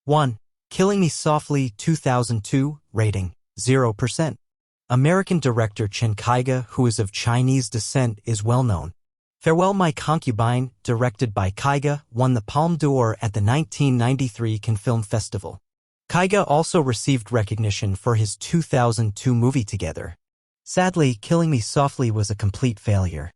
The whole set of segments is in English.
1. Killing Me Softly 2002, rating 0%. American director Chen Kaige, who is of Chinese descent, is well known. Farewell My Concubine, directed by Kaige, won the Palme d'Or at the 1993 Cannes Film Festival. Kaige also received recognition for his 2002 movie Together. Sadly, Killing Me Softly was a complete failure.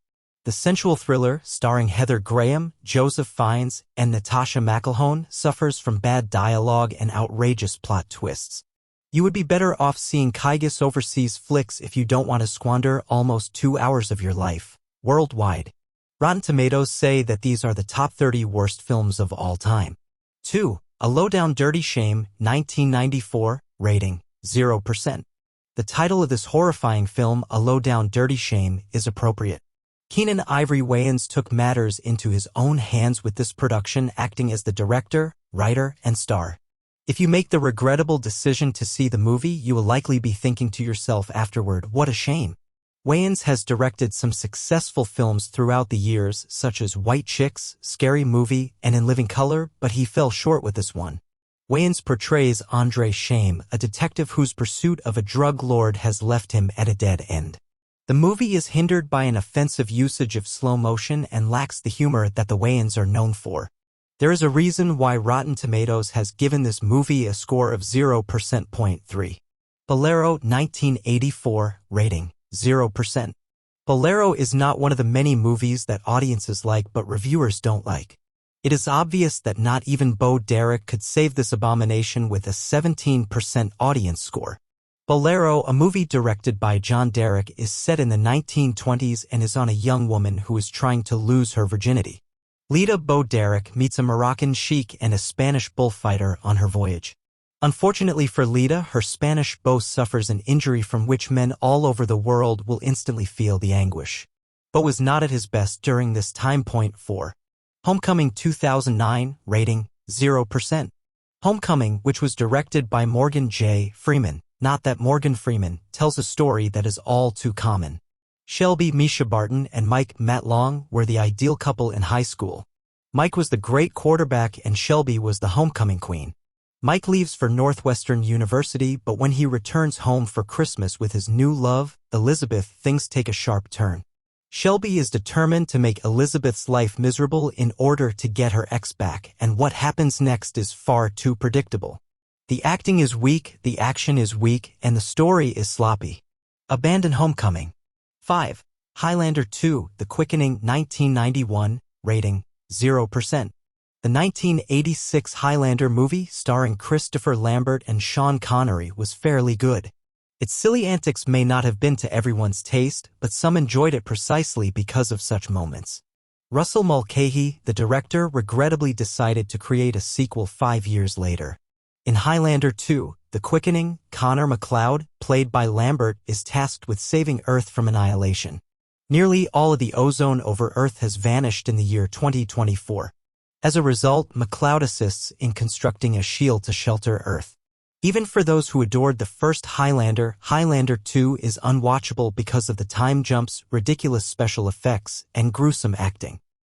The sensual thriller, starring Heather Graham, Joseph Fiennes, and Natasha McElhone, suffers from bad dialogue and outrageous plot twists. You would be better off seeing Kaige's overseas flicks if you don't want to squander almost 2 hours of your life, worldwide. Rotten Tomatoes say that these are the top 30 worst films of all time. 2. A Lowdown Dirty Shame, 1994, rating 0%. The title of this horrifying film, A Lowdown Dirty Shame, is appropriate. Keenen Ivory Wayans took matters into his own hands with this production, acting as the director, writer, and star. If you make the regrettable decision to see the movie, you will likely be thinking to yourself afterward, what a shame. Wayans has directed some successful films throughout the years, such as White Chicks, Scary Movie, and In Living Color, but he fell short with this one. Wayans portrays Andre Shame, a detective whose pursuit of a drug lord has left him at a dead end. The movie is hindered by an offensive usage of slow motion and lacks the humor that the Wayans are known for. There is a reason why Rotten Tomatoes has given this movie a score of 0%. Bolero 1984, rating 0%. Bolero is not one of the many movies that audiences like but reviewers don't like. It is obvious that not even Bo Derek could save this abomination with a 17% audience score. Bolero, a movie directed by John Derek, is set in the 1920s and is on a young woman who is trying to lose her virginity. Lita Bo Derek meets a Moroccan sheik and a Spanish bullfighter on her voyage. Unfortunately for Lita, her Spanish beau suffers an injury from which men all over the world will instantly feel the anguish. Bo was not at his best during this time point. 4. Homecoming 2009, rating 0%. Homecoming, which was directed by Morgan J. Freeman, not that Morgan Freeman, tells a story that is all too common. Shelby Misha Barton and Mike Matt Long were the ideal couple in high school. Mike was the great quarterback and Shelby was the homecoming queen. Mike leaves for Northwestern University, but when he returns home for Christmas with his new love, Elizabeth, things take a sharp turn. Shelby is determined to make Elizabeth's life miserable in order to get her ex back, and what happens next is far too predictable. The acting is weak, the action is weak, and the story is sloppy. Abandon Homecoming. 5. Highlander II, The Quickening 1991, rating 0%. The 1986 Highlander movie, starring Christopher Lambert and Sean Connery, was fairly good. Its silly antics may not have been to everyone's taste, but some enjoyed it precisely because of such moments. Russell Mulcahy, the director, regrettably decided to create a sequel 5 years later. In Highlander II, The Quickening, Connor MacLeod, played by Lambert, is tasked with saving Earth from annihilation. Nearly all of the ozone over Earth has vanished in the year 2024. As a result, MacLeod assists in constructing a shield to shelter Earth. Even for those who adored the first Highlander, Highlander II is unwatchable because of the time jumps, ridiculous special effects, and gruesome acting.